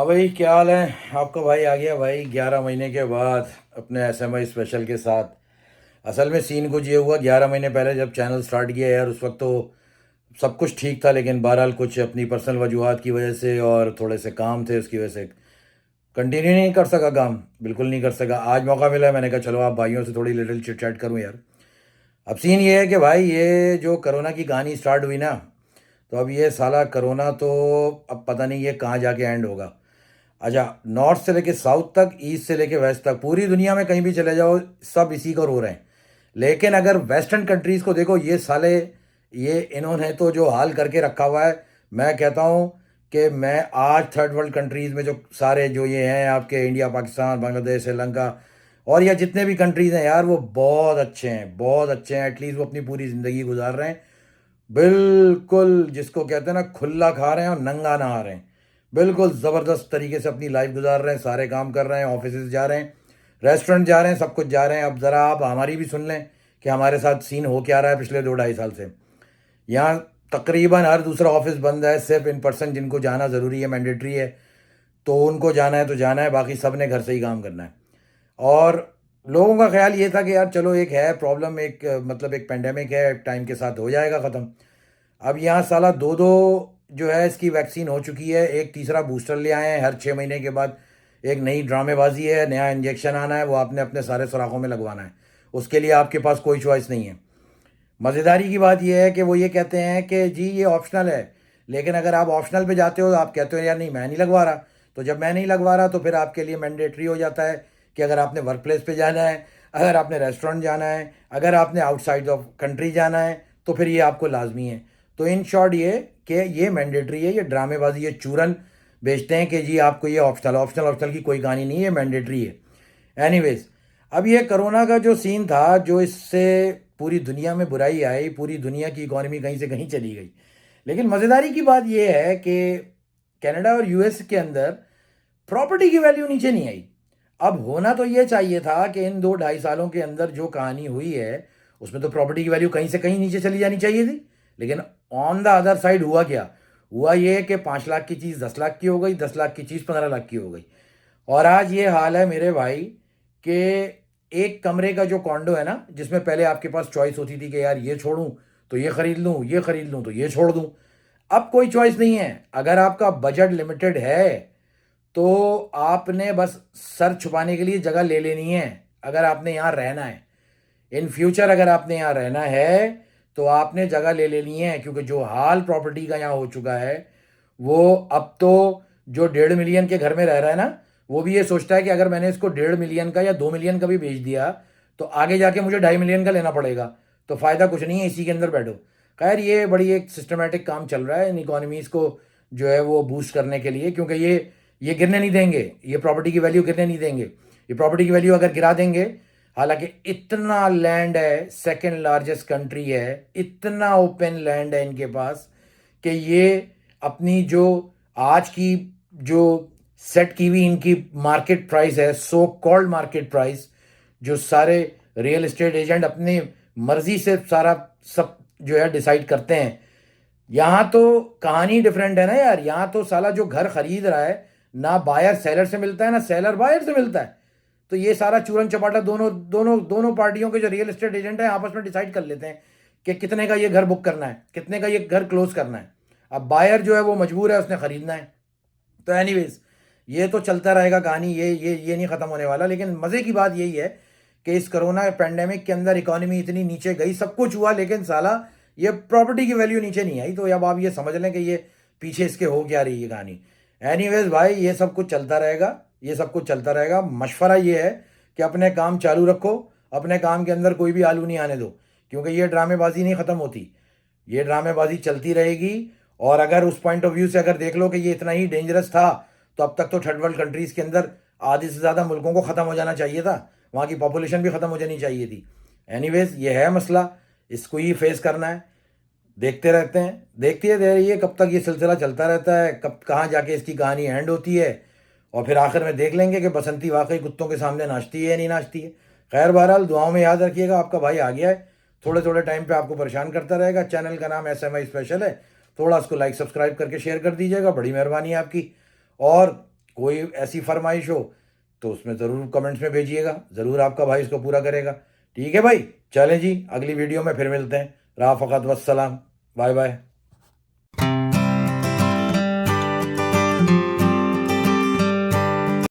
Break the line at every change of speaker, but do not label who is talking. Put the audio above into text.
भाई, क्या हाल है आपका? भाई आ गया भाई 11 महीने के बाद अपने एसएमआई स्पेशल के साथ। असल में सीन कुछ ये हुआ, 11 महीने पहले जब चैनल स्टार्ट किया यार, उस वक्त तो सब कुछ ठीक था, लेकिन बहरहाल कुछ अपनी पर्सनल वजूहात की वजह से और थोड़े से काम थे, उसकी वजह से कंटिन्यू नहीं कर सका काम, बिल्कुल नहीं कर सका। आज मौका मिला, मैंने कहा चलो आप भाइयों से थोड़ी लिटिल चिट चैट करूँ यार। अब सीन ये है कि भाई ये जो कोरोना की कहानी स्टार्ट हुई ना, तो अब ये साला कोरोना तो अब पता नहीं ये कहाँ जाके एंड होगा। अच्छा, नॉर्थ से लेके साउथ तक, ईस्ट से लेके वेस्ट तक, पूरी दुनिया में कहीं भी चले जाओ सब इसी को रो रहे हैं। लेकिन अगर वेस्टर्न कंट्रीज़ को देखो, ये साले, ये इन्होंने तो जो हाल करके रखा हुआ है, मैं कहता हूँ कि मैं आज थर्ड वर्ल्ड कंट्रीज़ में जो सारे जो ये हैं आपके, इंडिया, पाकिस्तान, बांग्लादेश, श्रीलंका और या जितने भी कंट्रीज़ हैं यार, वो बहुत अच्छे हैं, बहुत अच्छे हैं। एटलीस्ट वो अपनी पूरी ज़िंदगी गुजार रहे हैं, बिल्कुल जिसको कहते हैं ना, खुला खा रहे हैं और नंगा नहा रहे हैं। बिल्कुल ज़बरदस्त तरीके से अपनी लाइफ गुजार रहे हैं, सारे काम कर रहे हैं, ऑफिस जा रहे हैं, रेस्टोरेंट जा रहे हैं, सब कुछ जा रहे हैं। अब ज़रा आप हमारी भी सुन लें कि हमारे साथ सीन हो क्या रहा है पिछले 2 ढाई साल से। यहाँ तकरीबन हर दूसरा ऑफिस बंद है, सिर्फ इन पर्सन जिनको जाना ज़रूरी है, मैंडेटरी है, तो उनको जाना है तो जाना है, बाकी सब ने घर से ही काम करना है। और लोगों का ख्याल ये था कि यार चलो, एक है प्रॉब्लम, एक मतलब एक पेंडेमिक है, टाइम के साथ हो जाएगा ख़त्म। अब यहाँ साला दो दो जो है इसकी वैक्सीन हो चुकी है, एक तीसरा बूस्टर ले आए हैं, हर 6 महीने के बाद एक नई ड्रामेबाजी है, नया इंजेक्शन आना है, वो आपने अपने सारे सुराखों में लगवाना है। उसके लिए आपके पास कोई चॉइस नहीं है। मज़ेदारी की बात यह है कि वो ये कहते हैं कि जी ये ऑप्शनल है, लेकिन अगर आप ऑप्शनल पे जाते हो, आप कहते हो यार नहीं मैं नहीं लगवा रहा, तो जब मैं नहीं लगवा रहा तो फिर आपके लिए मैंडेटरी हो जाता है कि अगर आपने वर्क प्लेस पे जाना है, अगर आपने रेस्टोरेंट जाना है, अगर आपने आउटसाइड ऑफ कंट्री जाना है, तो फिर ये आपको लाजमी है। तो इन शॉर्ट ये कि ये मैंडेटरी है, ये ड्रामेबाजी, ये चूरन बेचते हैं कि जी आपको ये ऑप्शनल ऑप्शनल ऑप्शनल की कोई कहानी नहीं है, मैंडेटरी है। एनीवेज, अब ये कोरोना का जो सीन था, जो इससे पूरी दुनिया में बुराई आई, पूरी दुनिया की इकॉनमी कहीं से कहीं चली गई। लेकिन मज़ेदारी की बात यह है कि कनाडा और यूएस के अंदर प्रॉपर्टी की वैल्यू नीचे नहीं आई। अब होना तो ये चाहिए था कि इन 2 ढाई सालों के अंदर जो कहानी हुई है, उसमें तो प्रॉपर्टी की वैल्यू कहीं से कहीं नीचे चली जानी चाहिए थी। लेकिन ऑन द अदर साइड हुआ क्या? हुआ ये कि 5 लाख की चीज़ 10 लाख की हो गई, 10 लाख की चीज़ 15 लाख की हो गई। और आज ये हाल है मेरे भाई कि एक कमरे का जो कॉन्डो है ना, जिसमें पहले आपके पास चॉइस होती थी कि यार ये छोड़ूं तो ये खरीद लूं, ये खरीद लूं तो ये छोड़ दूं, अब कोई चॉइस नहीं है। अगर आपका बजट लिमिटेड है तो आपने बस सर छुपाने के लिए जगह ले लेनी है। अगर आपने यहाँ रहना है, इन फ्यूचर अगर आपने यहाँ रहना है, तो आपने जगह ले लेनी है, क्योंकि जो हाल प्रॉपर्टी का यहाँ हो चुका है, वो अब तो जो 1.5 मिलियन के घर में रह रहा है ना, वो भी ये सोचता है कि अगर मैंने इसको 1.5 मिलियन का या 2 मिलियन का भी बेच दिया, तो आगे जाके मुझे 2.5 मिलियन का लेना पड़ेगा, तो फ़ायदा कुछ नहीं है, इसी के अंदर बैठो। खैर, ये बड़ी एक सिस्टमेटिक काम चल रहा है इन इकोनॉमीज़ को जो है वो बूस्ट करने के लिए, क्योंकि ये गिरने नहीं देंगे, ये प्रॉपर्टी की वैल्यू गिरने नहीं देंगे। ये प्रॉपर्टी की वैल्यू अगर गिरा देंगे, हालांकि इतना लैंड है, सेकंड लार्जेस्ट कंट्री है, इतना ओपन लैंड है इनके पास कि ये अपनी जो आज की जो सेट की हुई इनकी मार्केट प्राइस है, सो कॉल्ड मार्केट प्राइस, जो सारे रियल एस्टेट एजेंट अपनी मर्जी से सारा सब जो है डिसाइड करते हैं। यहाँ तो कहानी डिफरेंट है ना यार, यहाँ तो साला जो घर खरीद रहा है, ना बायर सेलर से मिलता है, ना सेलर बायर से मिलता है। तो ये सारा चूरन चपाटा दोनों दोनों दोनों पार्टियों के जो रियल एस्टेट एजेंट हैं आपस में डिसाइड कर लेते हैं कि कितने का ये घर बुक करना है, कितने का ये घर क्लोज करना है। अब बायर जो है वो मजबूर है, उसने खरीदना है। तो एनीवेज, ये तो चलता रहेगा कहानी, ये नहीं ख़त्म होने वाला। लेकिन मज़े की बात यही है कि इस कोरोना पेंडेमिक के अंदर इकोनॉमी इतनी नीचे गई, सब कुछ हुआ, लेकिन साला ये प्रॉपर्टी की वैल्यू नीचे नहीं आई। तो अब आप ये समझ लें कि ये पीछे इसके हो क्या रही है कहानी। एनीवेज भाई, ये सब कुछ चलता रहेगा, ये सब कुछ चलता रहेगा। मशवरा ये है कि अपने काम चालू रखो, अपने काम के अंदर कोई भी आलू नहीं आने दो, क्योंकि ये ड्रामेबाजी नहीं ख़त्म होती, ये ड्रामेबाजी चलती रहेगी। और अगर उस पॉइंट ऑफ व्यू से अगर देख लो कि ये इतना ही डेंजरस था, तो अब तक तो थर्ड वर्ल्ड कंट्रीज़ के अंदर आधे से ज़्यादा मुल्कों को ख़त्म हो जाना चाहिए था, वहाँ की पॉपुलेशन भी ख़त्म हो जानी चाहिए थी। एनीवेज, ये है मसला, इसको ही फेस करना है। देखते रहते हैं, देखते रहिए कब तक ये सिलसिला चलता रहता है, कब कहाँ जाके इसकी कहानी एंड होती है, और फिर आखिर में देख लेंगे कि बसंती वाकई कुत्तों के सामने नाचती है या नहीं नाचती है। खैर, बहरहाल दुआओं में याद रखिएगा, आपका भाई आ गया है, थोड़े थोड़े टाइम पे आपको परेशान करता रहेगा। चैनल का नाम SMI स्पेशल है, थोड़ा उसको लाइक सब्सक्राइब करके शेयर कर दीजिएगा, बड़ी मेहरबानी है आपकी। और कोई ऐसी फरमाइश हो तो उसमें ज़रूर कमेंट्स में भेजिएगा, ज़रूर आपका भाई इसको पूरा करेगा। ठीक है भाई, चलें जी, अगली वीडियो में फिर मिलते हैं। रफ़ाक़त वस्सलाम, बाय बाय।